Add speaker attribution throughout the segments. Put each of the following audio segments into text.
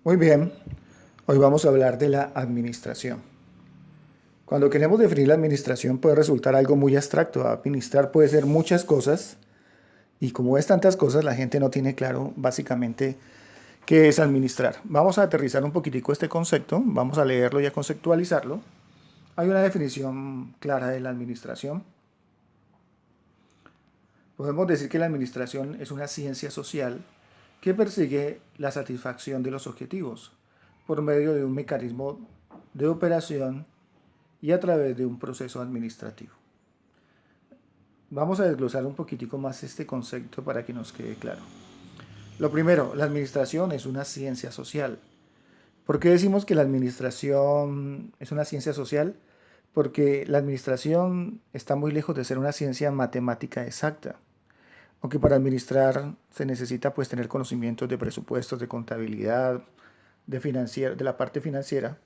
Speaker 1: Muy bien, hoy vamos a hablar de la administración. Cuando queremos definir la administración puede resultar algo muy abstracto. Administrar puede ser muchas cosas y como es tantas cosas, la gente no tiene claro básicamente qué es administrar. Vamos a aterrizar un poquitico este concepto, vamos a leerlo y a conceptualizarlo. Hay una definición clara de la administración. Podemos decir que la administración es una ciencia social que persigue la satisfacción de los objetivos por medio de un mecanismo de operación y a través de un proceso administrativo. Vamos a desglosar un poquitico más este concepto para que nos quede claro. Lo primero, la administración es una ciencia social. ¿Por qué decimos que la administración es una ciencia social? Porque la administración está muy lejos de ser una ciencia matemática exacta. Aunque para administrar se necesita pues tener conocimientos de presupuestos, de contabilidad, de la parte financiera,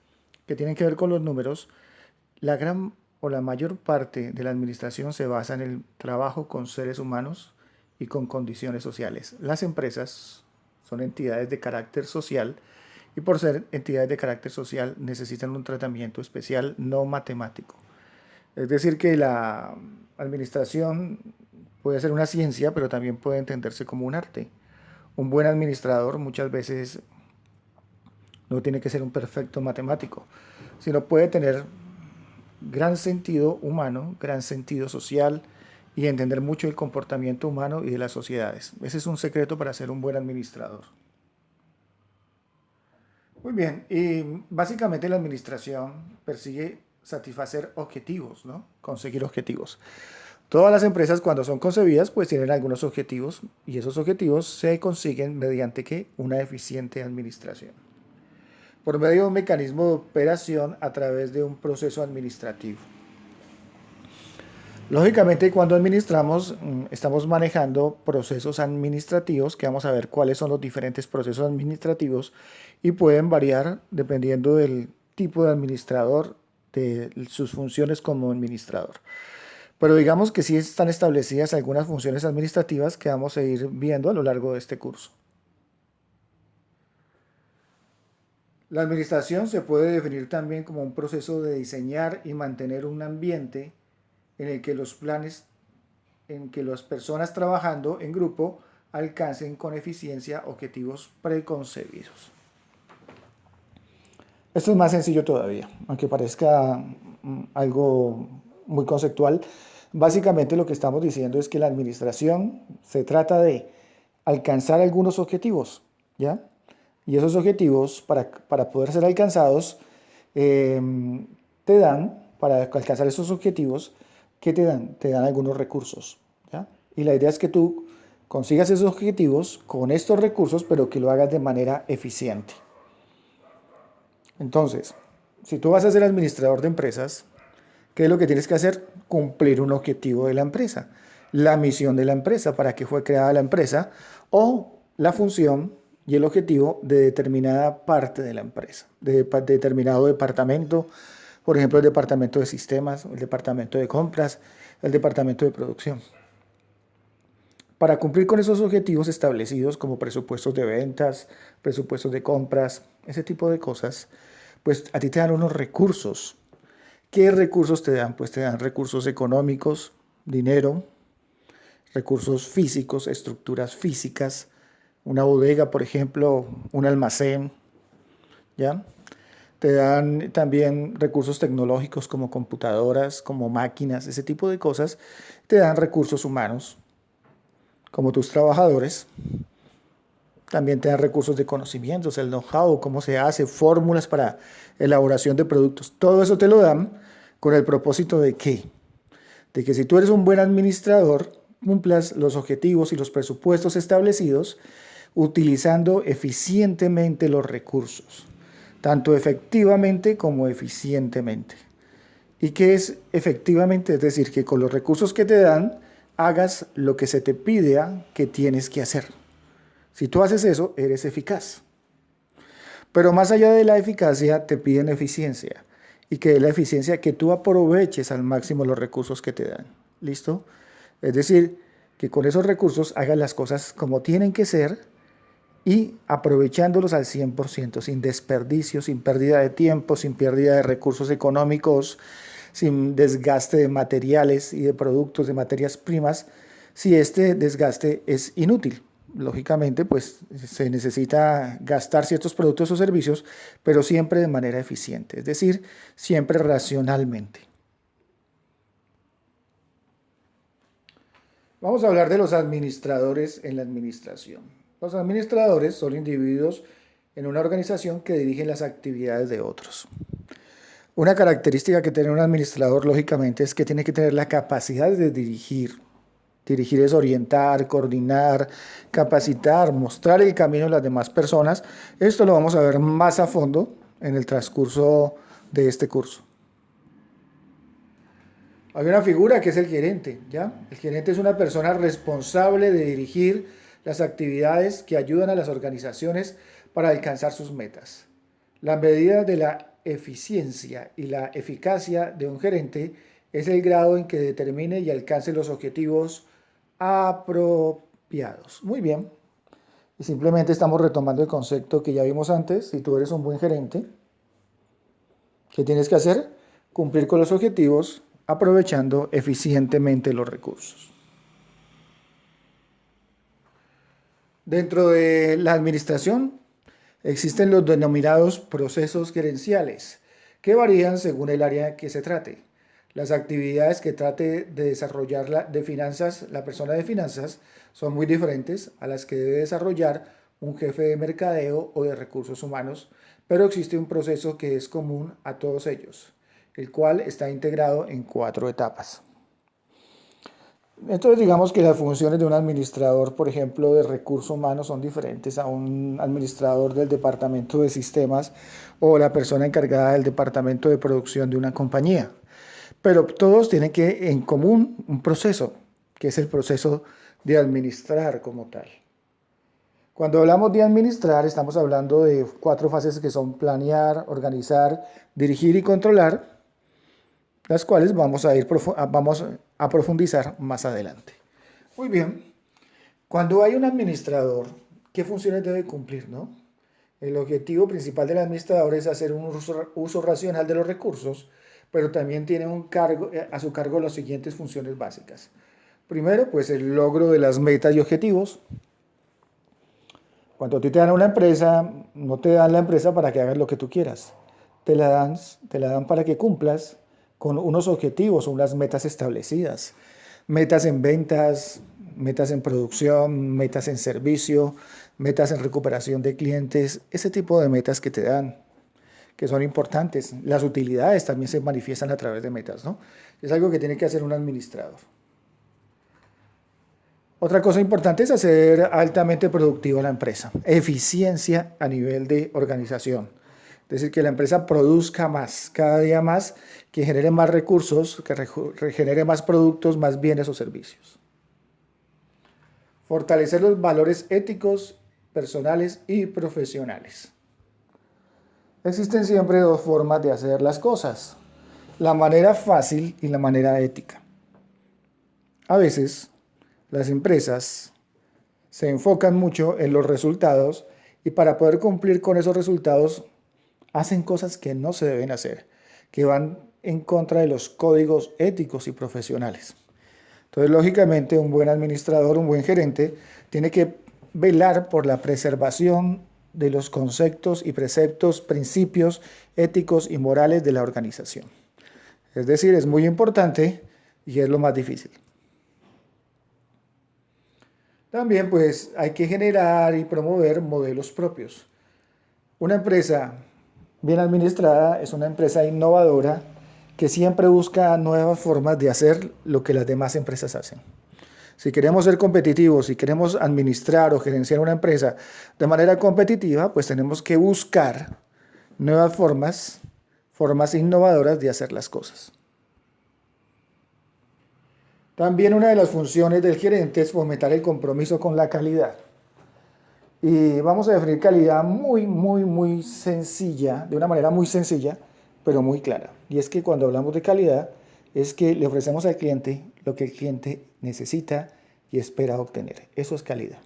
Speaker 1: que tienen que ver con los números. La gran o la mayor parte de la administración se basa en el trabajo con seres humanos y con condiciones sociales. Las empresas son entidades de carácter social y por ser entidades de carácter social necesitan un tratamiento especial no matemático. Es decir, que la administración puede ser una ciencia, pero también puede entenderse como un arte. Un buen administrador muchas veces no tiene que ser un perfecto matemático, sino puede tener gran sentido humano, gran sentido social y entender mucho el comportamiento humano y de las sociedades. Ese es un secreto para ser un buen administrador. Muy bien, y básicamente la administración persigue satisfacer objetivos, ¿no? Conseguir objetivos. Todas las empresas cuando son concebidas pues tienen algunos objetivos y esos objetivos se consiguen mediante ¿qué? Una eficiente administración. Por medio de un mecanismo de operación a través de un proceso administrativo. Lógicamente, cuando administramos, estamos manejando procesos administrativos, que vamos a ver cuáles son los diferentes procesos administrativos y pueden variar dependiendo del tipo de administrador, de sus funciones como administrador. Pero digamos que sí están establecidas algunas funciones administrativas que vamos a ir viendo a lo largo de este curso. La administración se puede definir también como un proceso de diseñar y mantener un ambiente en el que los planes en que las personas trabajando en grupo alcancen con eficiencia objetivos preconcebidos. Esto es más sencillo todavía, aunque parezca algo muy conceptual. Básicamente lo que estamos diciendo es que la administración se trata de alcanzar algunos objetivos, ¿ya? Y esos objetivos, para poder ser alcanzados, eh, para alcanzar esos objetivos, ¿qué te dan? Te dan algunos recursos, ¿ya? Y la idea es que tú consigas esos objetivos con estos recursos, pero que lo hagas de manera eficiente. Entonces, si tú vas a ser administrador de empresas, ¿qué es lo que tienes que hacer? Cumplir un objetivo de la empresa, la misión de la empresa, para que fue creada la empresa, o la función y el objetivo de determinada parte de la empresa, de determinado departamento, por ejemplo, el departamento de sistemas, el departamento de compras, el departamento de producción. Para cumplir con esos objetivos establecidos como presupuestos de ventas, presupuestos de compras, ese tipo de cosas, pues a ti te dan unos recursos. ¿Qué recursos te dan? Pues te dan recursos económicos, dinero, recursos físicos, estructuras físicas, una bodega, por ejemplo, un almacén, ¿ya? Te dan también recursos tecnológicos como computadoras, como máquinas, ese tipo de cosas. Te dan recursos humanos, como tus trabajadores. También te dan recursos de conocimientos, el know-how, cómo se hace, fórmulas para elaboración de productos. Todo eso te lo dan con el propósito de ¿qué? De que si tú eres un buen administrador, cumplas los objetivos y los presupuestos establecidos utilizando eficientemente los recursos, tanto efectivamente como eficientemente. ¿Y qué es efectivamente? Es decir, que con los recursos que te dan, hagas lo que se te pide que tienes que hacer. Si tú haces eso, eres eficaz. Pero más allá de la eficacia, te piden eficiencia. Y que la eficiencia, que tú aproveches al máximo los recursos que te dan. ¿Listo? Es decir, que con esos recursos hagas las cosas como tienen que ser y aprovechándolos al 100%, sin desperdicio, sin pérdida de tiempo, sin pérdida de recursos económicos, sin desgaste de materiales y de productos, de materias primas, si este desgaste es inútil. Lógicamente, pues se necesita gastar ciertos productos o servicios, pero siempre de manera eficiente, es decir, siempre racionalmente. Vamos a hablar de los administradores en la administración. Los administradores son individuos en una organización que dirigen las actividades de otros. Una característica que tiene un administrador, lógicamente, es que tiene que tener la capacidad de dirigir. Dirigir es orientar, coordinar, capacitar, mostrar el camino a las demás personas. Esto lo vamos a ver más a fondo en el transcurso de este curso. Hay una figura que es el gerente, ¿ya? El gerente es una persona responsable de dirigir las actividades que ayudan a las organizaciones para alcanzar sus metas. La medida de la eficiencia y la eficacia de un gerente es el grado en que determine y alcance los objetivos apropiados. Muy bien. Y simplemente estamos retomando el concepto que ya vimos antes. Si tú eres un buen gerente, ¿qué tienes que hacer? Cumplir con los objetivos aprovechando eficientemente los recursos. Dentro de la administración existen los denominados procesos gerenciales, que varían según el área que se trate. Las actividades que trate de desarrollar la persona de finanzas son muy diferentes a las que debe desarrollar un jefe de mercadeo o de recursos humanos, pero existe un proceso que es común a todos ellos, el cual está integrado en 4 etapas. Entonces digamos que las funciones de un administrador, por ejemplo, de recursos humanos son diferentes a un administrador del departamento de sistemas o la persona encargada del departamento de producción de una compañía. Pero todos tienen en común un proceso, que es el proceso de administrar como tal. Cuando hablamos de administrar, estamos hablando de 4 fases que son planear, organizar, dirigir y controlar, las cuales vamos a profundizar más adelante. Muy bien, cuando hay un administrador, ¿qué funciones debe cumplir, no? El objetivo principal del administrador es hacer un uso racional de los recursos, pero también tiene a su cargo las siguientes funciones básicas. Primero, pues el logro de las metas y objetivos. Cuando a ti te dan una empresa, no te dan la empresa para que hagas lo que tú quieras. Te la dan para que cumplas con unos objetivos o unas metas establecidas. Metas en ventas, metas en producción, metas en servicio, metas en recuperación de clientes, ese tipo de metas que te dan, que son importantes. Las utilidades también se manifiestan a través de metas, ¿no? Es algo que tiene que hacer un administrador. Otra cosa importante es hacer altamente productiva la empresa. Eficiencia a nivel de organización. Es decir, que la empresa produzca más, cada día más, que genere más recursos, que genere más productos, más bienes o servicios. Fortalecer los valores éticos, personales y profesionales. Existen siempre 2 formas de hacer las cosas, la manera fácil y la manera ética. A veces, las empresas se enfocan mucho en los resultados y para poder cumplir con esos resultados hacen cosas que no se deben hacer, que van en contra de los códigos éticos y profesionales. Entonces, lógicamente, un buen administrador, un buen gerente, tiene que velar por la preservación de los conceptos y preceptos, principios éticos y morales de la organización. Es decir, es muy importante y es lo más difícil. También pues hay que generar y promover modelos propios. Una empresa bien administrada es una empresa innovadora que siempre busca nuevas formas de hacer lo que las demás empresas hacen. Si queremos ser competitivos, si queremos administrar o gerenciar una empresa de manera competitiva, pues tenemos que buscar nuevas formas innovadoras de hacer las cosas. También una de las funciones del gerente es fomentar el compromiso con la calidad. Y vamos a definir calidad muy sencilla, de una manera muy sencilla, pero muy clara. Y es que cuando hablamos de calidad, es que le ofrecemos al cliente lo que el cliente necesita y espera obtener. Eso es calidad.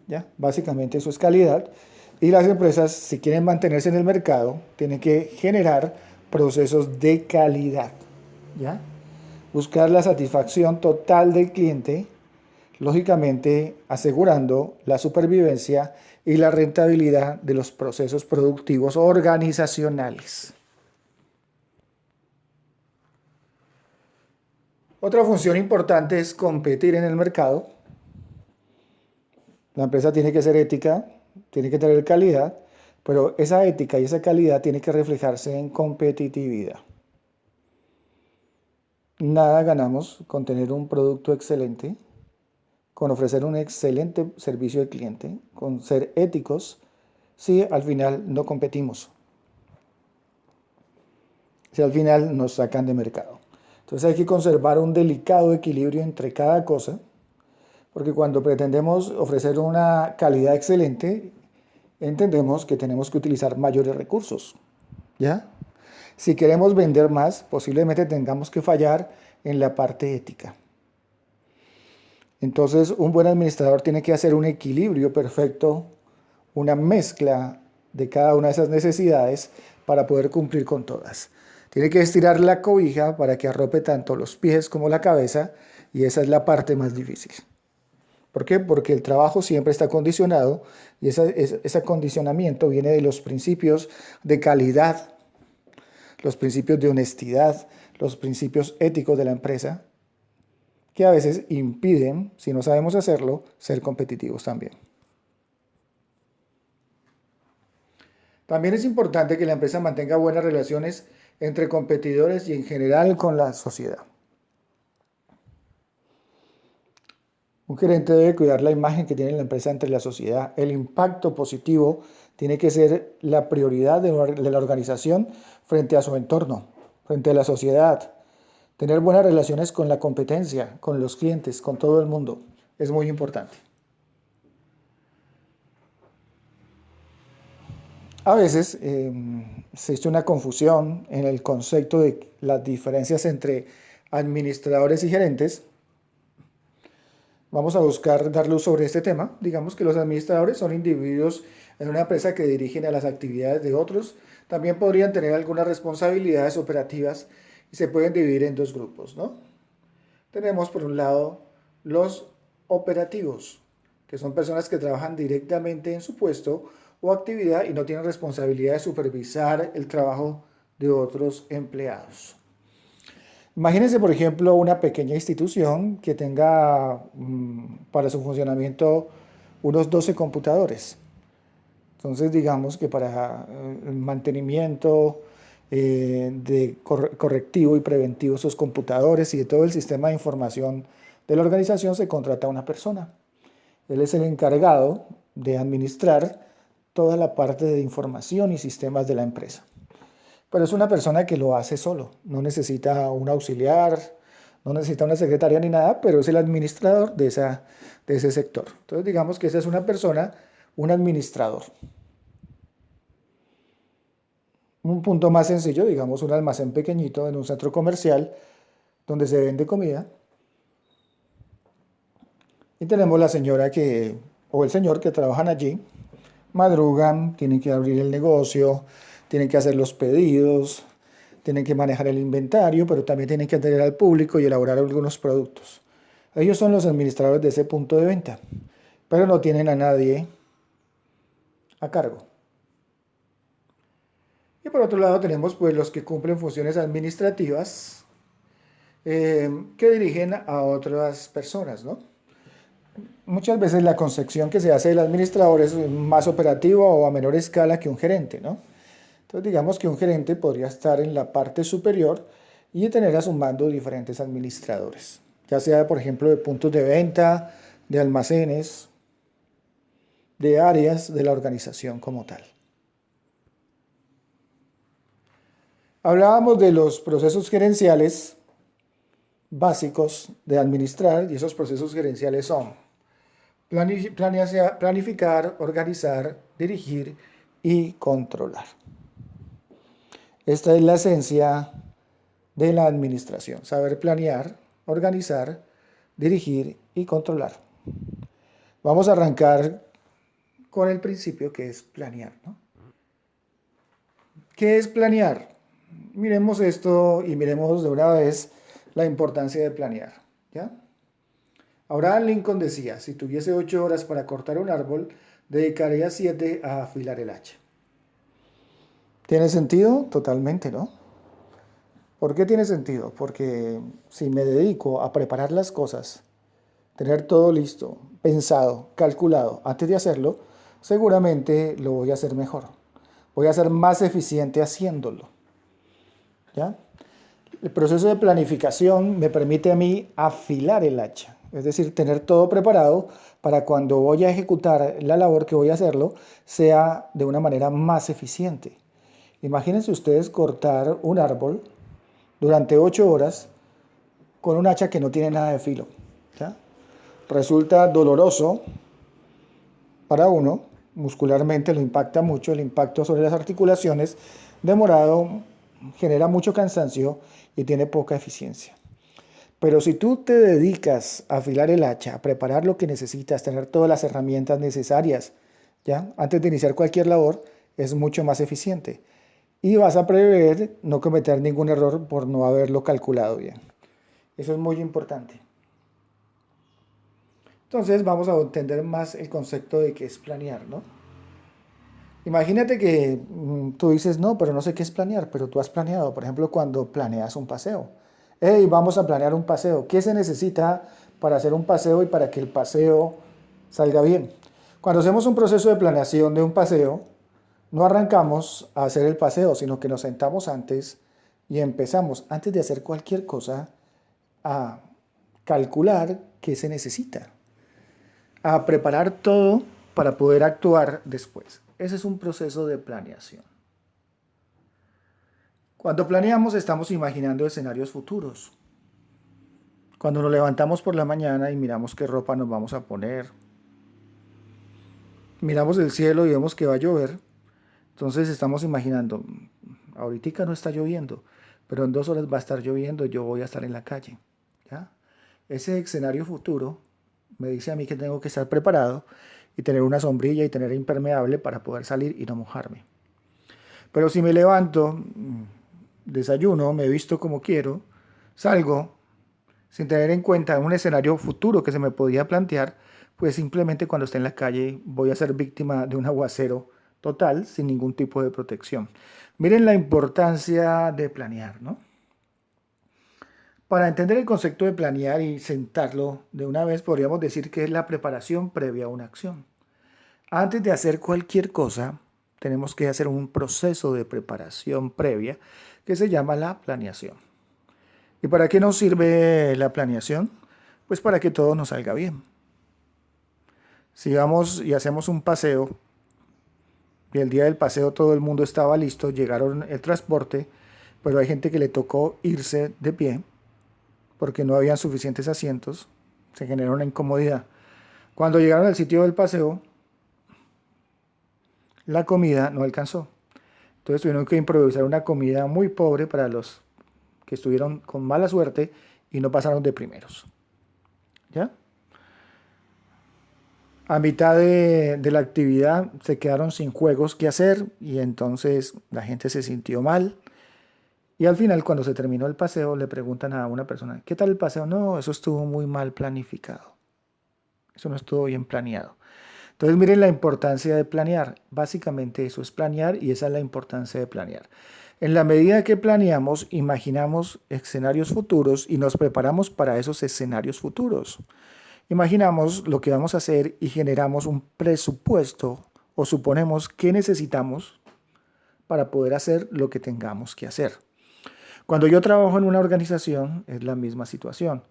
Speaker 1: ¿ya? Básicamente eso es calidad. Y las empresas, si quieren mantenerse en el mercado, tienen que generar procesos de calidad, ¿ya? Buscar la satisfacción total del cliente, lógicamente asegurando la supervivencia y la rentabilidad de los procesos productivos organizacionales. Otra función importante es competir en el mercado. La empresa tiene que ser ética, tiene que tener calidad, pero esa ética y esa calidad tiene que reflejarse en competitividad. Nada ganamos con tener un producto excelente, con ofrecer un excelente servicio al cliente, con ser éticos, si al final no competimos, si al final nos sacan de mercado. Entonces hay que conservar un delicado equilibrio entre cada cosa, porque cuando pretendemos ofrecer una calidad excelente, entendemos que tenemos que utilizar mayores recursos, ¿ya? Si queremos vender más, posiblemente tengamos que fallar en la parte ética. Entonces, un buen administrador tiene que hacer un equilibrio perfecto, una mezcla de cada una de esas necesidades para poder cumplir con todas. Tiene que estirar la cobija para que arrope tanto los pies como la cabeza, y esa es la parte más difícil. ¿Por qué? Porque el trabajo siempre está condicionado, y ese acondicionamiento viene de los principios de calidad, los principios de honestidad, los principios éticos de la empresa, que a veces impiden, si no sabemos hacerlo, ser competitivos también. También es importante que la empresa mantenga buenas relaciones entre competidores y en general con la sociedad. Un gerente debe cuidar la imagen que tiene la empresa entre la sociedad. El impacto positivo tiene que ser la prioridad de la organización frente a su entorno, frente a la sociedad. Tener buenas relaciones con la competencia, con los clientes, con todo el mundo, es muy importante. A veces existe una confusión en el concepto de las diferencias entre administradores y gerentes. Vamos a buscar dar luz sobre este tema. Digamos que los administradores son individuos en una empresa que dirigen a las actividades de otros. También podrían tener algunas responsabilidades operativas y se pueden dividir en dos grupos, ¿no? Tenemos por un lado los operativos, que son personas que trabajan directamente en su puesto o actividad y no tienen responsabilidad de supervisar el trabajo de otros empleados. Imagínense, por ejemplo, una pequeña institución que tenga para su funcionamiento unos 12 computadores. Entonces, digamos que para el mantenimiento de correctivo y preventivo de esos computadores y de todo el sistema de información de la organización se contrata a una persona. Él es el encargado de administrar toda la parte de información y sistemas de la empresa. Pero es una persona que lo hace solo, no necesita un auxiliar, no necesita una secretaria ni nada, pero es el administrador de ese sector. Entonces digamos que esa es una persona, un administrador. Un punto más sencillo, digamos un almacén pequeñito en un centro comercial donde se vende comida. Y tenemos la señora o el señor que trabajan allí, madrugan, tienen que abrir el negocio, tienen que hacer los pedidos, tienen que manejar el inventario, pero también tienen que atender al público y elaborar algunos productos. Ellos son los administradores de ese punto de venta, pero no tienen a nadie a cargo. Y por otro lado tenemos pues los que cumplen funciones administrativas que dirigen a otras personas, ¿no? Muchas veces la concepción que se hace del administrador es más operativa o a menor escala que un gerente, ¿no? Entonces digamos que un gerente podría estar en la parte superior y tener a su mando diferentes administradores, ya sea por ejemplo de puntos de venta, de almacenes, de áreas de la organización como tal. Hablábamos de los procesos gerenciales básicos de administrar, y esos procesos gerenciales son planificar, organizar, dirigir y controlar. Esta es la esencia de la administración: saber planear, organizar, dirigir y controlar. Vamos a arrancar con el principio que es planear, ¿no? ¿Qué es planear? Miremos esto y miremos de una vez la importancia de planear, ¿ya? Abraham Lincoln decía, si tuviese 8 horas para cortar un árbol, dedicaría 7 a afilar el hacha. ¿Tiene sentido? Totalmente, ¿no? ¿Por qué tiene sentido? Porque si me dedico a preparar las cosas, tener todo listo, pensado, calculado antes de hacerlo, seguramente lo voy a hacer mejor. Voy a ser más eficiente haciéndolo, ¿ya? El proceso de planificación me permite a mí afilar el hacha, es decir, tener todo preparado para cuando voy a ejecutar la labor que voy a hacerlo, sea de una manera más eficiente. Imagínense ustedes cortar un árbol durante 8 horas con un hacha que no tiene nada de filo, ¿ya? Resulta doloroso para uno, muscularmente lo impacta mucho, el impacto sobre las articulaciones, demorado, genera mucho cansancio y tiene poca eficiencia. Pero si tú te dedicas a afilar el hacha, a preparar lo que necesitas, tener todas las herramientas necesarias, ¿ya? Antes de iniciar cualquier labor, es mucho más eficiente. Y vas a prever no cometer ningún error por no haberlo calculado bien. Eso es muy importante. Entonces vamos a entender más el concepto de qué es planear, ¿no? Imagínate que tú dices, no, pero no sé qué es planear, pero tú has planeado, por ejemplo, cuando planeas un paseo. Hey, vamos a planear un paseo. ¿Qué se necesita para hacer un paseo y para que el paseo salga bien? Cuando hacemos un proceso de planeación de un paseo, no arrancamos a hacer el paseo, sino que nos sentamos antes y empezamos, antes de hacer cualquier cosa, a calcular qué se necesita, a preparar todo para poder actuar después. Ese es un proceso de planeación. Cuando planeamos estamos imaginando escenarios futuros. Cuando nos levantamos por la mañana y miramos qué ropa nos vamos a poner, miramos el cielo y vemos que va a llover, entonces estamos imaginando, ahorita no está lloviendo, pero en 2 horas va a estar lloviendo, yo voy a estar en la calle, ¿ya? Ese escenario futuro me dice a mí que tengo que estar preparado y tener una sombrilla y tener impermeable para poder salir y no mojarme. Pero si me levanto, desayuno, me visto como quiero, salgo sin tener en cuenta un escenario futuro que se me podía plantear, pues simplemente cuando esté en la calle voy a ser víctima de un aguacero total sin ningún tipo de protección. Miren la importancia de planear, ¿no? Para entender el concepto de planear y sentarlo de una vez, podríamos decir que es la preparación previa a una acción. Antes de hacer cualquier cosa, tenemos que hacer un proceso de preparación previa que se llama la planeación. ¿Y para qué nos sirve la planeación? Pues para que todo nos salga bien. Si vamos y hacemos un paseo y el día del paseo todo el mundo estaba listo, llegaron el transporte, pero hay gente que le tocó irse de pie porque no habían suficientes asientos, se generó una incomodidad. Cuando llegaron al sitio del paseo, la comida no alcanzó. Entonces tuvieron que improvisar una comida muy pobre para los que estuvieron con mala suerte y no pasaron de primeros. ¿Ya? A mitad de la actividad se quedaron sin juegos que hacer y entonces la gente se sintió mal. Y al final, cuando se terminó el paseo, le preguntan a una persona, ¿qué tal el paseo? No, eso estuvo muy mal planificado. Eso no estuvo bien planeado. Entonces miren la importancia de planear. Básicamente eso es planear y esa es la importancia de planear. En la medida que planeamos, imaginamos escenarios futuros y nos preparamos para esos escenarios futuros. Imaginamos lo que vamos a hacer y generamos un presupuesto o suponemos que necesitamos para poder hacer lo que tengamos que hacer. Cuando yo trabajo en una organización es la misma situación.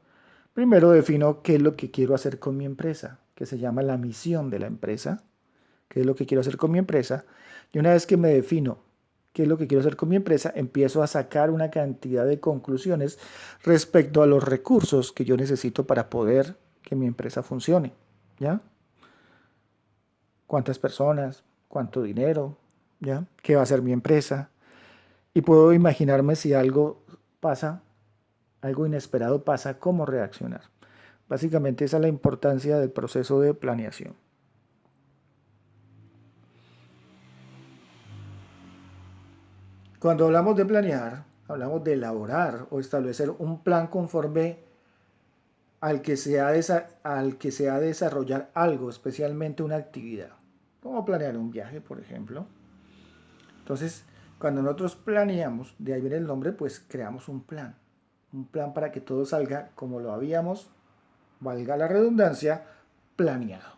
Speaker 1: Primero defino qué es lo que quiero hacer con mi empresa, que se llama la misión de la empresa, qué es lo que quiero hacer con mi empresa. Y una vez que me defino qué es lo que quiero hacer con mi empresa, empiezo a sacar una cantidad de conclusiones respecto a los recursos que yo necesito para poder que mi empresa funcione. ¿Ya? ¿Cuántas personas? ¿Cuánto dinero? ¿Ya? ¿Qué va a hacer mi empresa? Y puedo imaginarme si algo pasa, algo inesperado pasa, cómo reaccionar. Básicamente esa es la importancia del proceso de planeación. Cuando hablamos de planear, hablamos de elaborar o establecer un plan conforme al que se ha de desarrollar algo, especialmente una actividad. Como planear un viaje, por ejemplo. Entonces, cuando nosotros planeamos, de ahí viene el nombre, pues creamos un plan. Un plan para que todo salga como lo habíamos, valga la redundancia, planeado.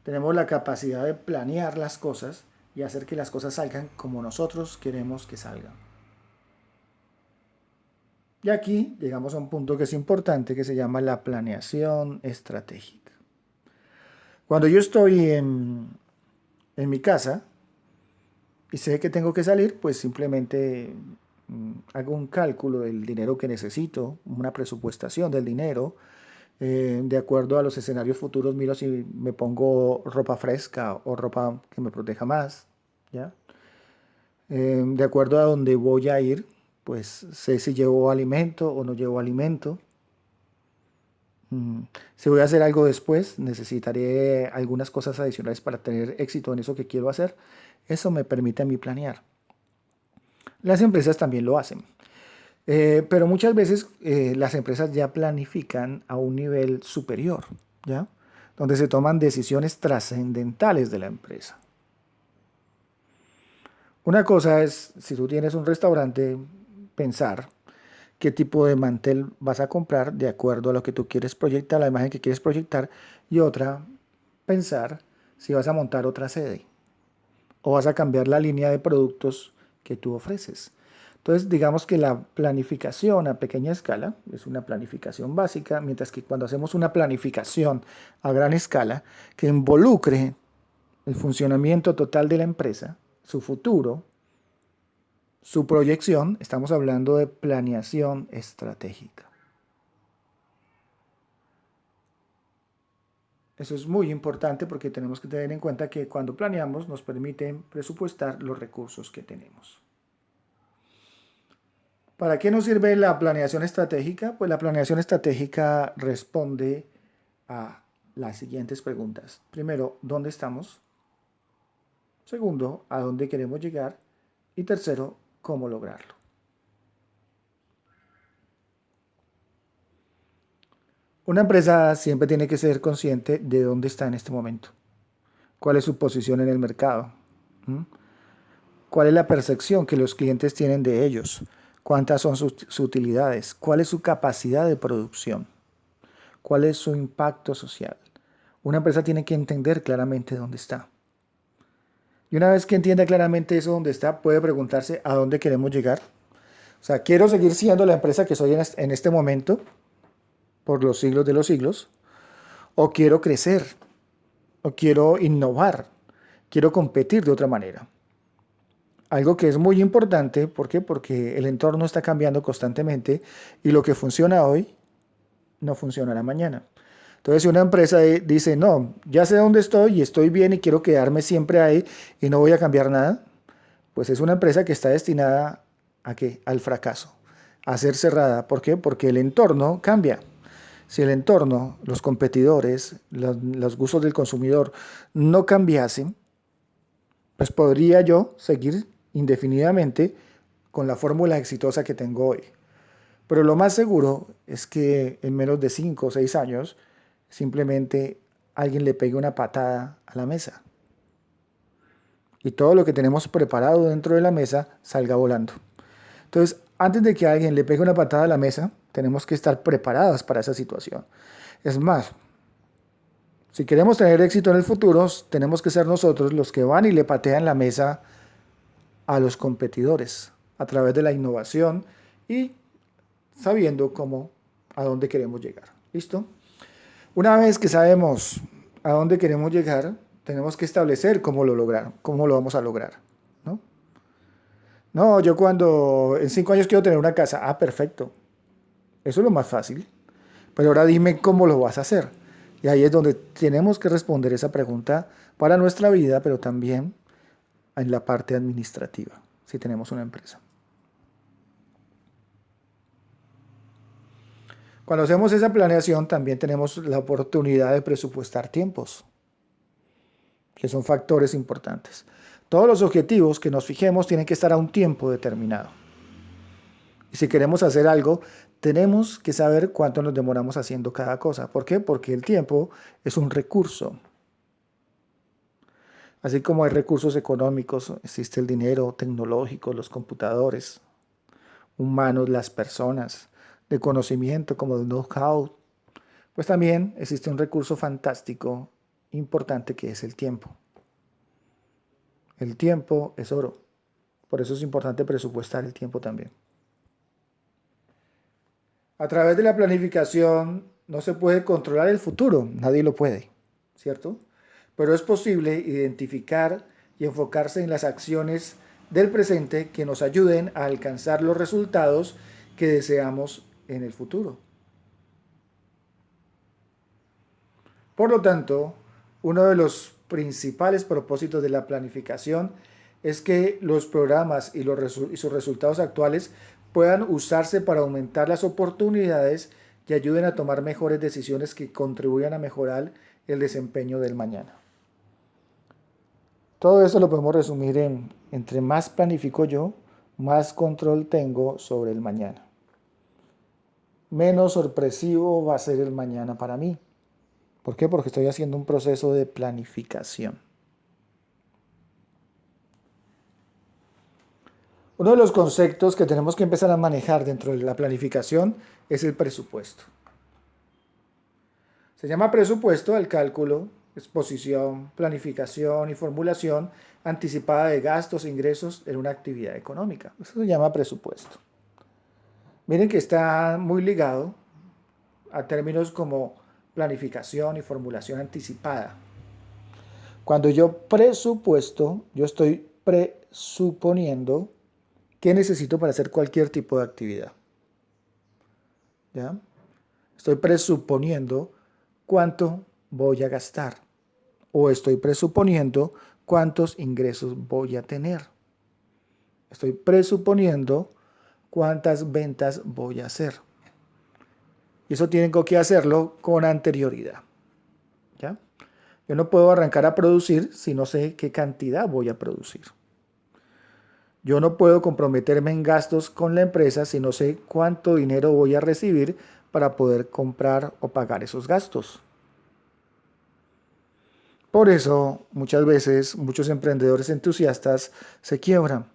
Speaker 1: Tenemos la capacidad de planear las cosas y hacer que las cosas salgan como nosotros queremos que salgan. Y aquí llegamos a un punto que es importante, que se llama la planeación estratégica. Cuando yo estoy en mi casa y sé que tengo que salir, pues simplemente hago un cálculo del dinero que necesito, una presupuestación del dinero. De acuerdo a los escenarios futuros, miro si me pongo ropa fresca o ropa que me proteja más, ¿ya? De acuerdo a dónde voy a ir, pues sé si llevo alimento o no llevo alimento. Si voy a hacer algo después, necesitaré algunas cosas adicionales para tener éxito en eso que quiero hacer. Eso me permite a mí planear. Las empresas también lo hacen. Pero muchas veces las empresas ya planifican a un nivel superior, ¿ya? Donde se toman decisiones trascendentales de la empresa. Una cosa es, si tú tienes un restaurante, pensar qué tipo de mantel vas a comprar de acuerdo a lo que tú quieres proyectar, la imagen que quieres proyectar, y otra, pensar si vas a montar otra sede o vas a cambiar la línea de productos que tú ofreces. Entonces, digamos que la planificación a pequeña escala es una planificación básica, mientras que cuando hacemos una planificación a gran escala que involucre el funcionamiento total de la empresa, su futuro, su proyección, estamos hablando de planeación estratégica. Eso es muy importante porque tenemos que tener en cuenta que cuando planeamos nos permite presupuestar los recursos que tenemos. ¿Para qué nos sirve la planeación estratégica? Pues la planeación estratégica responde a las siguientes preguntas. Primero, ¿dónde estamos? Segundo, ¿a dónde queremos llegar? Y tercero, ¿cómo lograrlo? Una empresa siempre tiene que ser consciente de dónde está en este momento, cuál es su posición en el mercado, ¿Mm? cuál es la percepción que los clientes tienen de ellos, cuántas son sus utilidades, cuál es su capacidad de producción, cuál es su impacto social. Una empresa tiene que entender claramente dónde está. Y una vez que entienda claramente eso dónde está, puede preguntarse a dónde queremos llegar. O sea, quiero seguir siendo la empresa que soy en este momento, por los siglos de los siglos, o quiero crecer, o quiero innovar, quiero competir de otra manera. Algo que es muy importante, ¿por qué? Porque el entorno está cambiando constantemente y lo que funciona hoy no funcionará mañana. Entonces, si una empresa dice, no, ya sé dónde estoy y estoy bien y quiero quedarme siempre ahí y no voy a cambiar nada, pues es una empresa que está destinada ¿a qué? Al fracaso, a ser cerrada. ¿Por qué? Porque el entorno cambia. Si el entorno, los competidores, los gustos del consumidor no cambiasen, pues podría yo seguir indefinidamente con la fórmula exitosa que tengo hoy. Pero lo más seguro es que en menos de 5 o 6 años simplemente alguien le pegue una patada a la mesa y todo lo que tenemos preparado dentro de la mesa salga volando. Entonces, antes de que alguien le pegue una patada a la mesa, tenemos que estar preparadas para esa situación. Es más, si queremos tener éxito en el futuro, tenemos que ser nosotros los que van y le patean la mesa a los competidores a través de la innovación y sabiendo cómo, a dónde queremos llegar. ¿Listo? Una vez que sabemos a dónde queremos llegar, tenemos que establecer cómo cómo lo vamos a lograr, ¿no? No, yo cuando en 5 años quiero tener una casa. Ah, perfecto. Eso es lo más fácil. Pero ahora dime cómo lo vas a hacer. Y ahí es donde tenemos que responder esa pregunta para nuestra vida, pero también en la parte administrativa, si tenemos una empresa. Cuando hacemos esa planeación, también tenemos la oportunidad de presupuestar tiempos, que son factores importantes. Todos los objetivos que nos fijemos tienen que estar a un tiempo determinado. Y si queremos hacer algo, tenemos que saber cuánto nos demoramos haciendo cada cosa. ¿Por qué? Porque el tiempo es un recurso. Así como hay recursos económicos, existe el dinero tecnológico, los computadores, humanos, las personas, de conocimiento como el know-how, pues también existe un recurso fantástico, importante, que es el tiempo. El tiempo es oro. Por eso es importante presupuestar el tiempo también. A través de la planificación no se puede controlar el futuro, nadie lo puede, ¿cierto? Pero es posible identificar y enfocarse en las acciones del presente que nos ayuden a alcanzar los resultados que deseamos en el futuro. Por lo tanto, uno de los principales propósitos de la planificación es que los programas y sus resultados actuales puedan usarse para aumentar las oportunidades y ayuden a tomar mejores decisiones que contribuyan a mejorar el desempeño del mañana. Todo eso lo podemos resumir en: entre más planifico yo, más control tengo sobre el mañana. Menos sorpresivo va a ser el mañana para mí. ¿Por qué? Porque estoy haciendo un proceso de planificación. Uno de los conceptos que tenemos que empezar a manejar dentro de la planificación es el presupuesto. Se llama presupuesto al cálculo, exposición, planificación y formulación anticipada de gastos e ingresos en una actividad económica. Eso se llama presupuesto. Miren que está muy ligado a términos como planificación y formulación anticipada. Cuando yo presupuesto, yo estoy presuponiendo qué necesito para hacer cualquier tipo de actividad. ¿Ya? Estoy presuponiendo cuánto voy a gastar, o estoy presuponiendo cuántos ingresos voy a tener. Estoy presuponiendo cuántas ventas voy a hacer. Y eso tengo que hacerlo con anterioridad. ¿Ya? Yo no puedo arrancar a producir si no sé qué cantidad voy a producir. Yo no puedo comprometerme en gastos con la empresa si no sé cuánto dinero voy a recibir para poder comprar o pagar esos gastos. Por eso, muchas veces, muchos emprendedores entusiastas se quiebran,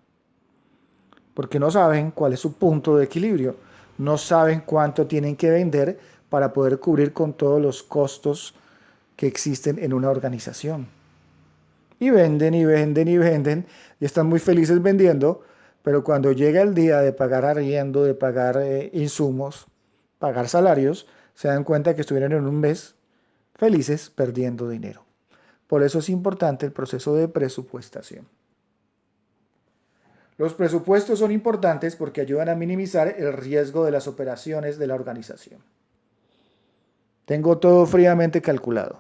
Speaker 1: porque no saben cuál es su punto de equilibrio, no saben cuánto tienen que vender para poder cubrir con todos los costos que existen en una organización. Y venden y venden y venden y están muy felices vendiendo, pero cuando llega el día de pagar arriendo, de pagar insumos, pagar salarios, se dan cuenta que estuvieron en un mes felices perdiendo dinero. Por eso es importante el proceso de presupuestación. Los presupuestos son importantes porque ayudan a minimizar el riesgo de las operaciones de la organización. Tengo todo fríamente calculado.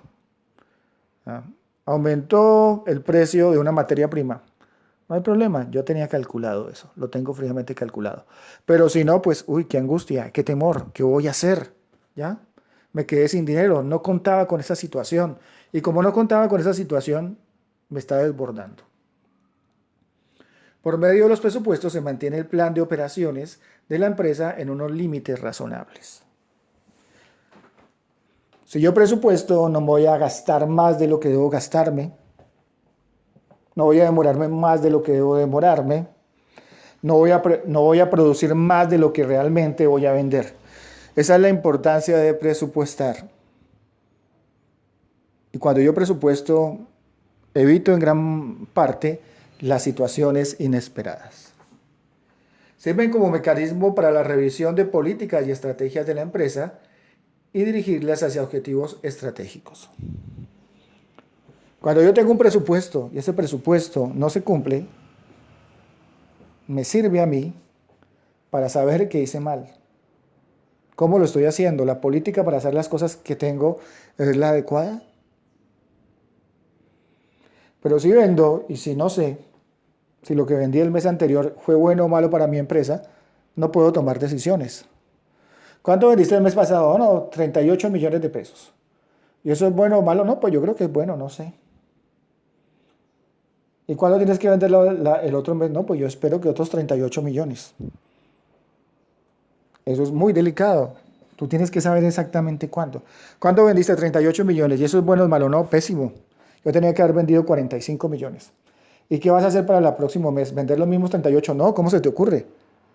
Speaker 1: Aumentó el precio de una materia prima. No hay problema, yo tenía calculado eso, lo tengo fríamente calculado. Pero si no, pues, uy, qué angustia, qué temor, ¿qué voy a hacer? ¿Ya? Me quedé sin dinero, no contaba con esa situación. Y como no contaba con esa situación, me está desbordando. Por medio de los presupuestos se mantiene el plan de operaciones de la empresa en unos límites razonables. Si yo presupuesto, no voy a gastar más de lo que debo gastarme, no voy a demorarme más de lo que debo demorarme, no voy a producir más de lo que realmente voy a vender. Esa es la importancia de presupuestar. Y cuando yo presupuesto, evito en gran parte las situaciones inesperadas. Sirven como mecanismo para la revisión de políticas y estrategias de la empresa y dirigirlas hacia objetivos estratégicos. Cuando yo tengo un presupuesto y ese presupuesto no se cumple, me sirve a mí para saber qué hice mal. ¿Cómo lo estoy haciendo? ¿La política para hacer las cosas que tengo es la adecuada? Pero si vendo y si no sé si lo que vendí el mes anterior fue bueno o malo para mi empresa, no puedo tomar decisiones. ¿Cuánto vendiste el mes pasado? No, 38 millones de pesos. ¿Y eso es bueno o malo? No, pues yo creo que es bueno, no sé. ¿Y cuándo tienes que vender el otro mes? No, pues yo espero que otros 38 millones. Eso es muy delicado. Tú tienes que saber exactamente cuándo. ¿Cuándo vendiste 38 millones? ¿Y eso es bueno o malo? No, pésimo. Yo tenía que haber vendido 45 millones. ¿Y qué vas a hacer para el próximo mes? ¿Vender los mismos 38? No, ¿cómo se te ocurre?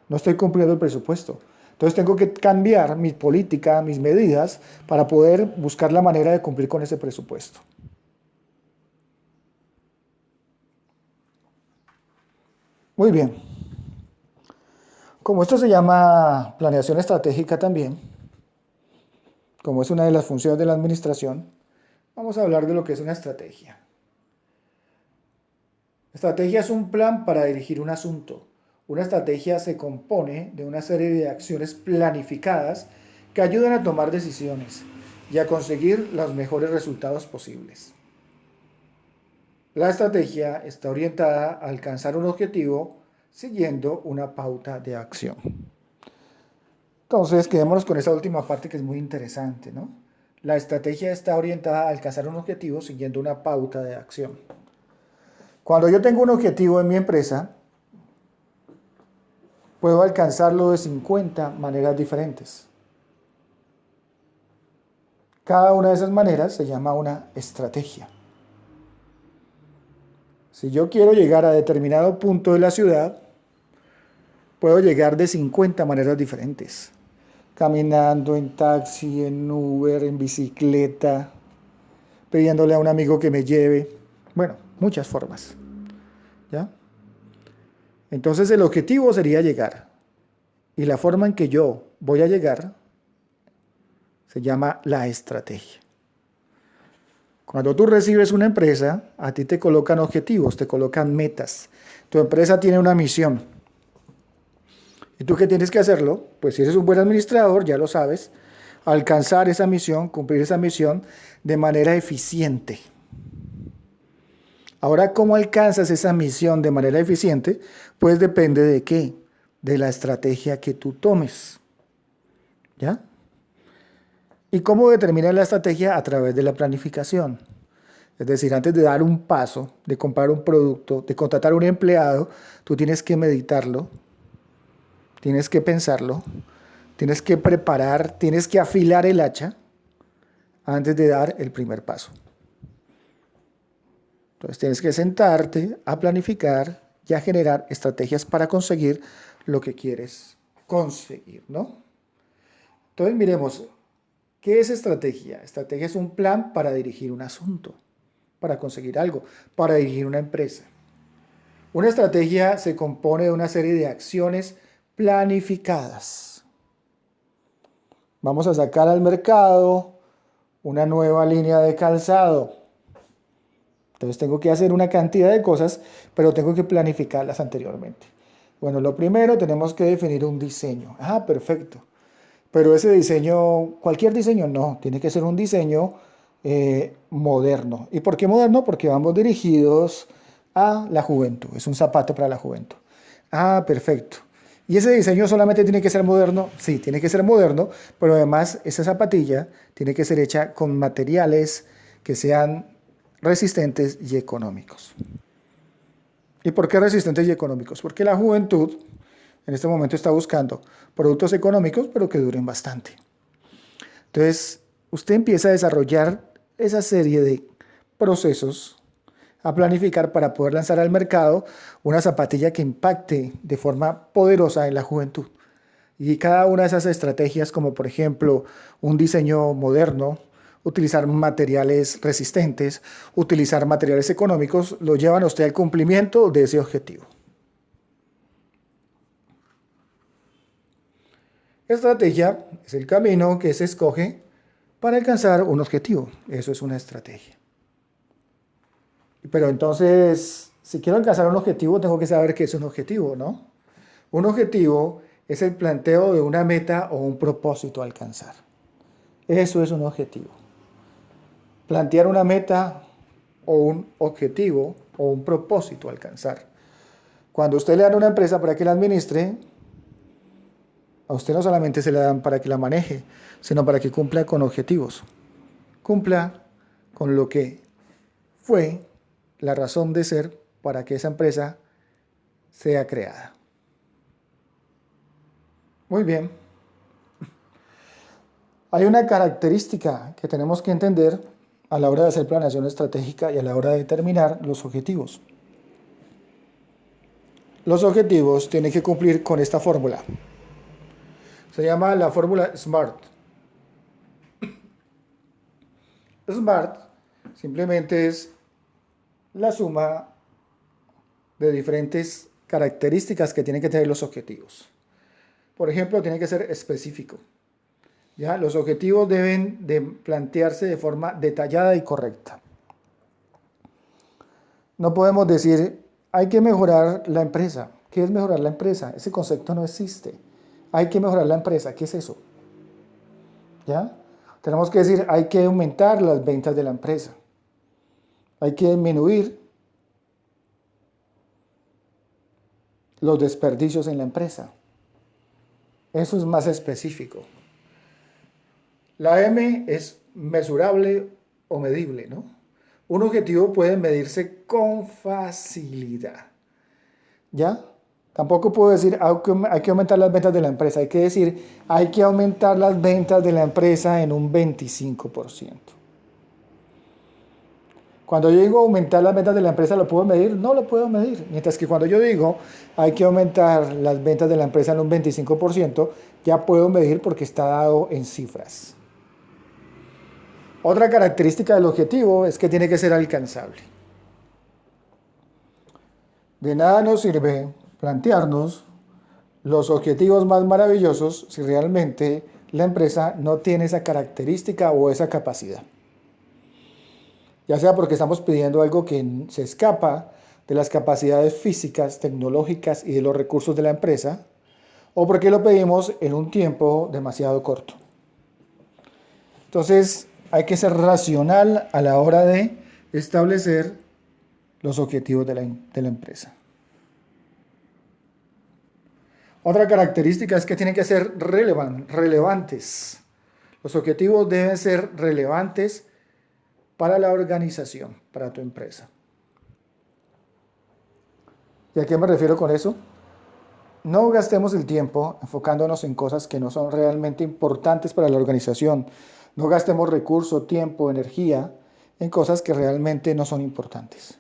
Speaker 1: No estoy cumpliendo el presupuesto. Entonces tengo que cambiar mi política, mis medidas, para poder buscar la manera de cumplir con ese presupuesto. Muy bien. Como esto se llama planeación estratégica también, como es una de las funciones de la administración, vamos a hablar de lo que es una estrategia. Estrategia es un plan para dirigir un asunto. Una estrategia se compone de una serie de acciones planificadas que ayudan a tomar decisiones y a conseguir los mejores resultados posibles. La estrategia está orientada a alcanzar un objetivo siguiendo una pauta de acción. Entonces, quedémonos con esa última parte que es muy interesante, ¿no? La estrategia está orientada a alcanzar un objetivo siguiendo una pauta de acción. Cuando yo tengo un objetivo en mi empresa, puedo alcanzarlo de 50 maneras diferentes. Cada una de esas maneras se llama una estrategia. Si yo quiero llegar a determinado punto de la ciudad, puedo llegar de 50 maneras diferentes. Caminando, en taxi, en Uber, en bicicleta, pidiéndole a un amigo que me lleve. Bueno, muchas formas. ¿Ya? Entonces el objetivo sería llegar. Y la forma en que yo voy a llegar se llama la estrategia. Cuando tú recibes una empresa, a ti te colocan objetivos, te colocan metas. Tu empresa tiene una misión. ¿Y tú qué tienes que hacerlo? Pues si eres un buen administrador, ya lo sabes, alcanzar esa misión, cumplir esa misión de manera eficiente. Ahora, ¿cómo alcanzas esa misión de manera eficiente? Pues depende de qué, de la estrategia que tú tomes. ¿Ya? ¿Y cómo determinas la estrategia? A través de la planificación. Es decir, antes de dar un paso, de comprar un producto, de contratar a un empleado, tú tienes que meditarlo, tienes que pensarlo, tienes que preparar, tienes que afilar el hacha antes de dar el primer paso. Entonces tienes que sentarte a planificar y a generar estrategias para conseguir lo que quieres conseguir, ¿no? Entonces miremos, ¿qué es estrategia? Estrategia es un plan para dirigir un asunto, para conseguir algo, para dirigir una empresa. Una estrategia se compone de una serie de acciones planificadas. Vamos a sacar al mercado una nueva línea de calzado. Entonces tengo que hacer una cantidad de cosas, pero tengo que planificarlas anteriormente. Bueno, lo primero tenemos que definir un diseño. Ah, perfecto. Pero ese diseño, cualquier diseño, no, tiene que ser un diseño moderno. ¿Y por qué moderno? Porque vamos dirigidos a la juventud. Es un zapato para la juventud. Ah, perfecto. ¿Y ese diseño solamente tiene que ser moderno? Sí, tiene que ser moderno, pero además esa zapatilla tiene que ser hecha con materiales que sean resistentes y económicos. ¿Y por qué resistentes y económicos? Porque la juventud en este momento está buscando productos económicos, pero que duren bastante. Entonces, usted empieza a desarrollar esa serie de procesos, a planificar para poder lanzar al mercado una zapatilla que impacte de forma poderosa en la juventud. Y cada una de esas estrategias, como por ejemplo un diseño moderno, utilizar materiales resistentes, utilizar materiales económicos, lo llevan a usted al cumplimiento de ese objetivo. Estrategia es el camino que se escoge para alcanzar un objetivo. Eso es una estrategia. Pero entonces, si quiero alcanzar un objetivo, tengo que saber qué es un objetivo, ¿no? Un objetivo es el planteo de una meta o un propósito a alcanzar. Eso es un objetivo. Plantear una meta o un objetivo o un propósito a alcanzar. Cuando usted le dan una empresa para que la administre, a usted no solamente se la dan para que la maneje, sino para que cumpla con objetivos. Cumpla con lo que fue la razón de ser para que esa empresa sea creada. Muy bien. Hay una característica que tenemos que entender a la hora de hacer planeación estratégica y a la hora de determinar los objetivos. Los objetivos tienen que cumplir con esta fórmula. Se llama la fórmula SMART. SMART simplemente es la suma de diferentes características que tienen que tener los objetivos. Por ejemplo, tiene que ser específico. ¿Ya? Los objetivos deben de plantearse de forma detallada y correcta. No podemos decir, hay que mejorar la empresa. ¿Qué es mejorar la empresa? Ese concepto no existe. Hay que mejorar la empresa. ¿Qué es eso? ¿Ya? Tenemos que decir, hay que aumentar las ventas de la empresa. Hay que disminuir los desperdicios en la empresa. Eso es más específico. La M es mesurable o medible, ¿no? Un objetivo puede medirse con facilidad. ¿Ya? Tampoco puedo decir hay que aumentar las ventas de la empresa. Hay que decir hay que aumentar las ventas de la empresa en un 25%. Cuando yo digo aumentar las ventas de la empresa, ¿lo puedo medir? No lo puedo medir. Mientras que cuando yo digo hay que aumentar las ventas de la empresa en un 25%, ya puedo medir porque está dado en cifras. Otra característica del objetivo es que tiene que ser alcanzable. De nada nos sirve plantearnos los objetivos más maravillosos si realmente la empresa no tiene esa característica o esa capacidad. Ya sea porque estamos pidiendo algo que se escapa de las capacidades físicas, tecnológicas y de los recursos de la empresa, o porque lo pedimos en un tiempo demasiado corto. Entonces, hay que ser racional a la hora de establecer los objetivos de la empresa. Otra característica es que tienen que ser relevantes. Los objetivos deben ser relevantes para la organización, para tu empresa. ¿Y a qué me refiero con eso? No gastemos el tiempo enfocándonos en cosas que no son realmente importantes para la organización. No gastemos recursos, tiempo, energía en cosas que realmente no son importantes.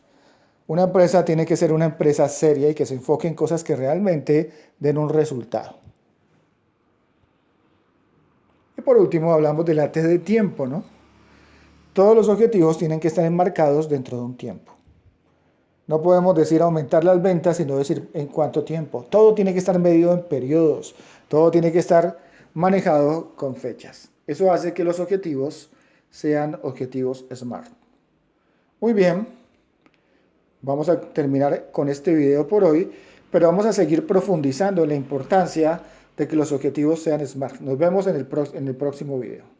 Speaker 1: Una empresa tiene que ser una empresa seria y que se enfoque en cosas que realmente den un resultado. Y por último hablamos de la T de tiempo, ¿no? Todos los objetivos tienen que estar enmarcados dentro de un tiempo. No podemos decir aumentar las ventas, sino decir en cuánto tiempo. Todo tiene que estar medido en periodos. Todo tiene que estar manejado con fechas. Eso hace que los objetivos sean objetivos SMART. Muy bien. Vamos a terminar con este video por hoy, pero vamos a seguir profundizando en la importancia de que los objetivos sean SMART. Nos vemos en el próximo video.